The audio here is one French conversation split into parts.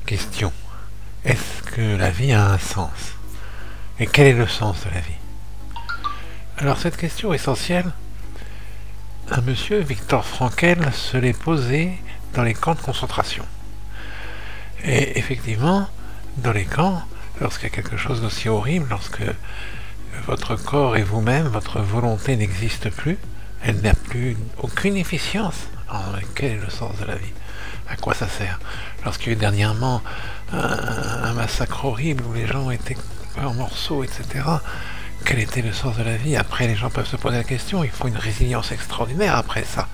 question. Est-ce que la vie a un sens? Et quel est le sens de la vie? Alors cette question essentielle, un monsieur, Viktor Frankl, se l'est posée dans les camps de concentration. Et effectivement, dans les camps, lorsqu'il y a quelque chose d'aussi horrible, lorsque votre corps et vous-même, votre volonté n'existe plus, elle n'a plus aucune efficience. Alors, quel est le sens de la vie? À quoi ça sert? Lorsqu'il y a eu dernièrement un massacre horrible où les gens étaient en morceaux, etc., quel était le sens de la vie? Après, les gens peuvent se poser la question, il faut une résilience extraordinaire après ça,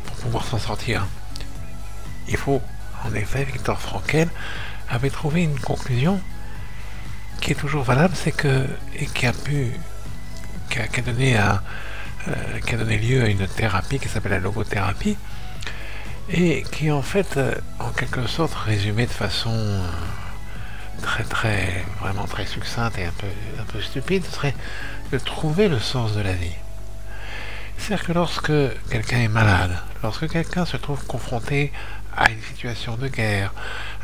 pour pouvoir s'en sortir. Il faut, en effet, Viktor Frankl avait trouvé une conclusion qui est toujours valable, c'est que, et qui a donné lieu à une thérapie qui s'appelle la logothérapie, et qui en fait, en quelque sorte, résumée de façon vraiment très succincte et un peu stupide, serait de trouver le sens de la vie. C'est-à-dire que lorsque quelqu'un est malade, lorsque quelqu'un se trouve confronté à une situation de guerre,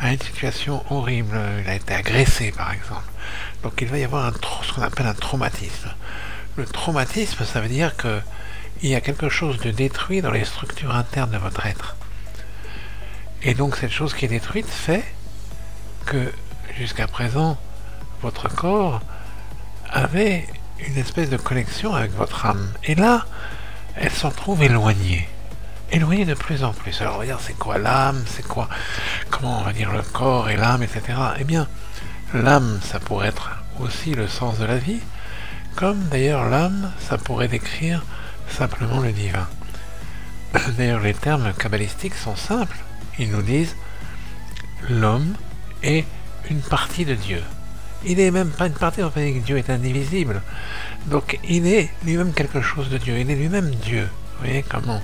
à une situation horrible, il a été agressé par exemple, donc il va y avoir ce qu'on appelle un traumatisme. Le traumatisme, ça veut dire que il y a quelque chose de détruit dans les structures internes de votre être. Et donc cette chose qui est détruite fait que jusqu'à présent, votre corps avait une espèce de connexion avec votre âme. Et là, elle s'en trouve éloignée. Éloignée de plus en plus. Alors, regarde, c'est quoi l'âme? C'est quoi? Comment on va dire le corps et l'âme, etc. Eh bien, l'âme, ça pourrait être aussi le sens de la vie, comme d'ailleurs l'âme, ça pourrait décrire simplement le divin. D'ailleurs, les termes kabbalistiques sont simples. Ils nous disent l'homme est une partie de Dieu. Il n'est même pas une partie, en fait, Dieu est indivisible. Donc il est lui-même quelque chose de Dieu. Il est lui-même Dieu. Vous voyez comment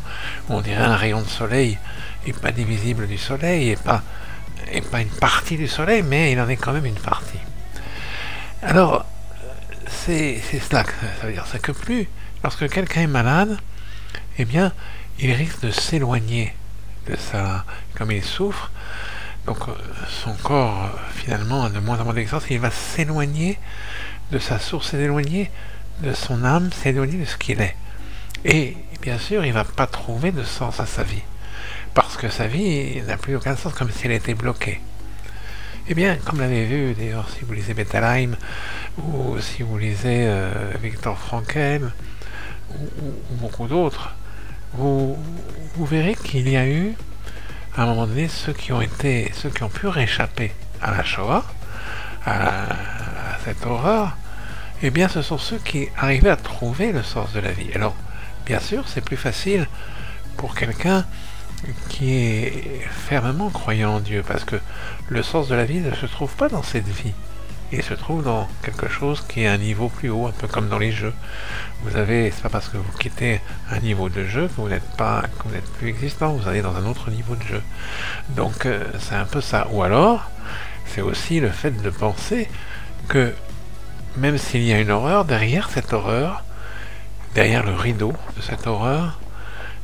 on dirait un rayon de soleil n'est pas divisible du soleil, et pas une partie du soleil, mais il en est quand même une partie. Alors, c'est cela que ça veut dire. C'est que plus, lorsque quelqu'un est malade, eh bien, il risque de s'éloigner de ça. Comme il souffre, donc son corps finalement a de moins en moins d'existence, il va s'éloigner de sa source, s'éloigner de son âme, s'éloigner de ce qu'il est. Et bien sûr, il ne va pas trouver de sens à sa vie, parce que sa vie n'a plus aucun sens, comme si elle était bloquée. Eh bien, comme l'avez vu, d'ailleurs, si vous lisez Bettelheim, ou si vous lisez Viktor Frankl, ou beaucoup d'autres, vous verrez qu'il y a eu, à un moment donné, ceux qui ont pu réchapper à la Shoah, à cette horreur, eh bien, ce sont ceux qui arrivaient à trouver le sens de la vie. Alors, bien sûr, c'est plus facile pour quelqu'un qui est fermement croyant en Dieu, parce que le sens de la vie ne se trouve pas dans cette vie. Il se trouve dans quelque chose qui est un niveau plus haut, un peu comme dans les jeux. C'est pas parce que vous quittez un niveau de jeu que vous n'êtes plus existant, vous allez dans un autre niveau de jeu. Donc c'est un peu ça. Ou alors, c'est aussi le fait de penser que même s'il y a une horreur, derrière cette horreur, derrière le rideau de cette horreur,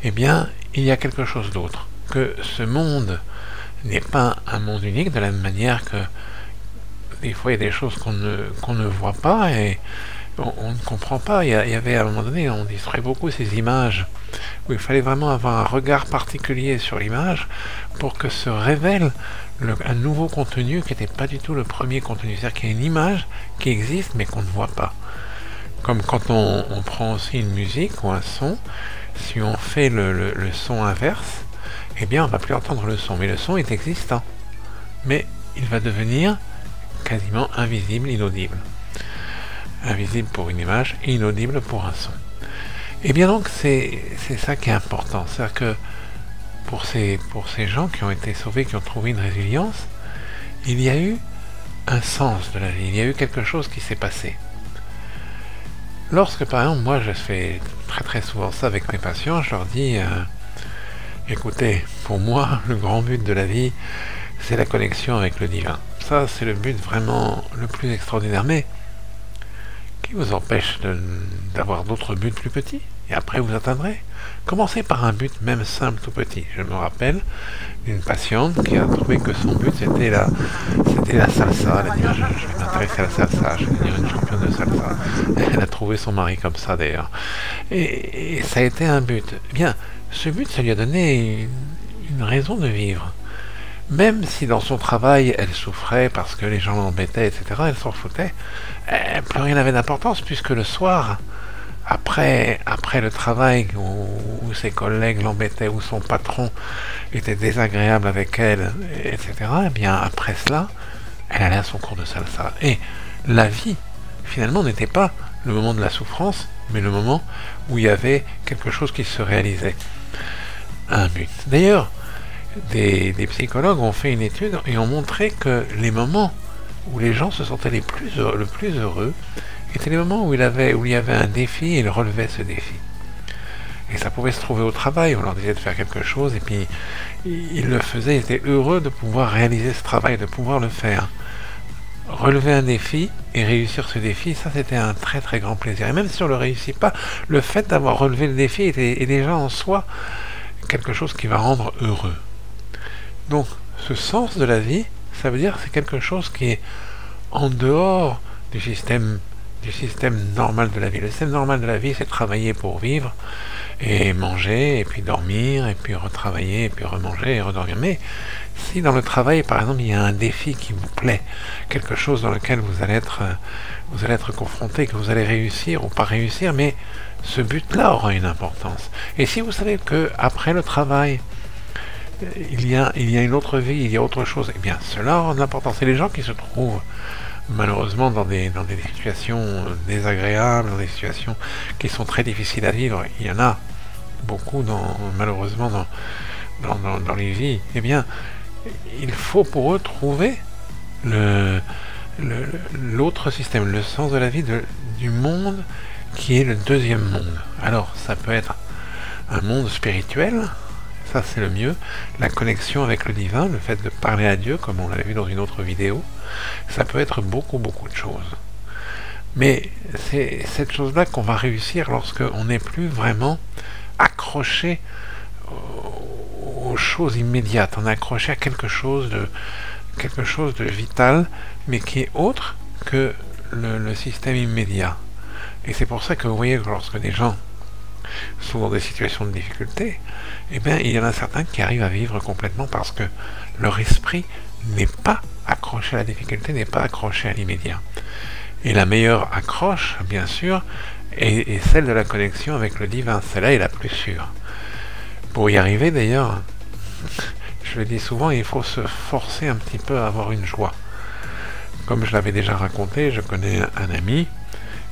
eh bien, il y a quelque chose d'autre. Que ce monde n'est pas un monde unique, de la même manière que des fois, il y a des choses qu'on ne voit pas et on ne comprend pas. Il y avait à un moment donné, on distrait beaucoup ces images où il fallait vraiment avoir un regard particulier sur l'image pour que se révèle un nouveau contenu qui n'était pas du tout le premier contenu. C'est-à-dire qu'il y a une image qui existe mais qu'on ne voit pas. Comme quand on prend aussi une musique ou un son, si on fait le son inverse, eh bien on ne va plus entendre le son. Mais le son est existant. Mais il va devenir quasiment invisible, inaudible. Invisible pour une image, inaudible pour un son. Et bien donc c'est ça qui est important. C'est-à-dire que pour ces gens qui ont été sauvés, qui ont trouvé une résilience, il y a eu un sens de la vie, il y a eu quelque chose qui s'est passé. Lorsque par exemple, moi je fais très souvent ça avec mes patients, je leur dis écoutez, pour moi le grand but de la vie c'est la connexion avec le divin. Ça, c'est le but vraiment le plus extraordinaire. Mais qui vous empêche d'avoir d'autres buts plus petits? et après vous atteindrez. Commencez par un but même simple, tout petit. Je me rappelle d'une patiente qui a trouvé que son but c'était la salsa. Elle a dit je vais m'intéresser à la salsa, je vais devenir une championne de salsa. Elle a trouvé son mari comme ça d'ailleurs. Et ça a été un but. Eh bien, ce but, ça lui a donné une raison de vivre. Même si dans son travail, elle souffrait parce que les gens l'embêtaient, etc., elle s'en foutait, plus rien n'avait d'importance, puisque le soir, après le travail, où ses collègues l'embêtaient, où son patron était désagréable avec elle, etc., eh bien, après cela, elle allait à son cours de salsa. Et la vie, finalement, n'était pas le moment de la souffrance, mais le moment où il y avait quelque chose qui se réalisait. Un but. D'ailleurs, des psychologues ont fait une étude et ont montré que les moments où les gens se sentaient le plus heureux étaient les moments où il y avait un défi et ils relevaient ce défi. Et ça pouvait se trouver au travail, on leur disait de faire quelque chose et puis ils le faisaient, ils étaient heureux de pouvoir réaliser ce travail, de pouvoir le faire. Relever un défi et réussir ce défi, ça c'était un très très grand plaisir. Et même si on ne le réussit pas, le fait d'avoir relevé le défi est déjà en soi quelque chose qui va rendre heureux. Donc, ce sens de la vie, ça veut dire que c'est quelque chose qui est en dehors du système normal de la vie. Le système normal de la vie, c'est travailler pour vivre, et manger, et puis dormir, et puis retravailler, et puis remanger, et redormir. Mais si dans le travail, par exemple, il y a un défi qui vous plaît, quelque chose dans lequel vous allez être confronté, que vous allez réussir ou pas réussir, mais ce but-là aura une importance. Et si vous savez que après le travail, il y a une autre vie, il y a autre chose, eh bien cela aura une importance. Et les gens qui se trouvent malheureusement dans des situations désagréables, dans des situations qui sont très difficiles à vivre, il y en a beaucoup malheureusement dans les vies, eh bien il faut pour eux trouver l'autre système, le sens de la vie du monde qui est le deuxième monde. Alors ça peut être un monde spirituel, ça c'est le mieux, la connexion avec le divin, le fait de parler à Dieu, comme on l'avait vu dans une autre vidéo, ça peut être beaucoup de choses. Mais c'est cette chose-là qu'on va réussir lorsqu'on n'est plus vraiment accroché aux choses immédiates, on est accroché à quelque chose de vital, mais qui est autre que le système immédiat. Et c'est pour ça que vous voyez que lorsque des gens sont dans des situations de difficulté, eh bien, il y en a certains qui arrivent à vivre complètement parce que leur esprit n'est pas accroché à la difficulté, n'est pas accroché à l'immédiat. Et la meilleure accroche, bien sûr, est celle de la connexion avec le divin. Celle-là est la plus sûre. Pour y arriver, d'ailleurs, je le dis souvent, il faut se forcer un petit peu à avoir une joie. Comme je l'avais déjà raconté, je connais un ami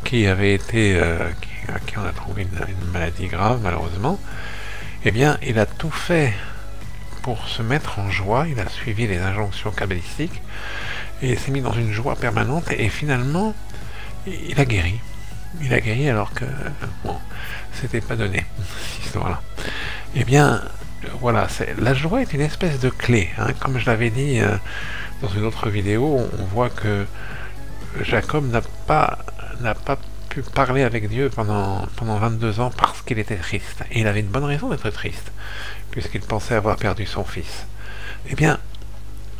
qui avait été, à qui on a trouvé une maladie grave, malheureusement. Eh bien, il a tout fait pour se mettre en joie, il a suivi les injonctions kabbalistiques, et il s'est mis dans une joie permanente, et finalement, il a guéri. Il a guéri alors que, bon, c'était pas donné, cette histoire-là. Eh bien, voilà, la joie est une espèce de clé, hein. Comme je l'avais dit dans une autre vidéo, on voit que Jacob n'a pas pu parler avec Dieu pendant 22 ans parce qu'il était triste. Et il avait une bonne raison d'être triste, puisqu'il pensait avoir perdu son fils. Eh bien,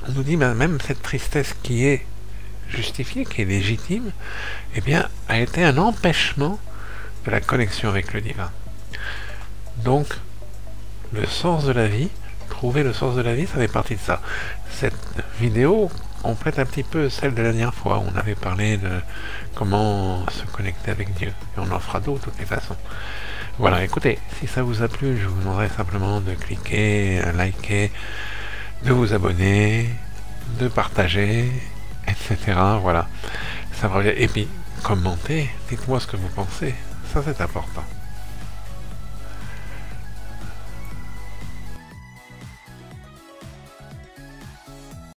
on nous dit même cette tristesse qui est justifiée, qui est légitime, eh bien, a été un empêchement de la connexion avec le divin. Donc, le sens de la vie, trouver le sens de la vie, ça fait partie de ça. Cette vidéo complète un petit peu celle de la dernière fois, où on avait parlé de comment se connecter avec Dieu. Et on en fera d'autres de toutes les façons. Voilà, écoutez, si ça vous a plu, je vous demanderai simplement de cliquer, liker, de vous abonner, de partager, etc. Voilà, ça va bien. Et puis, commentez, dites-moi ce que vous pensez, ça c'est important.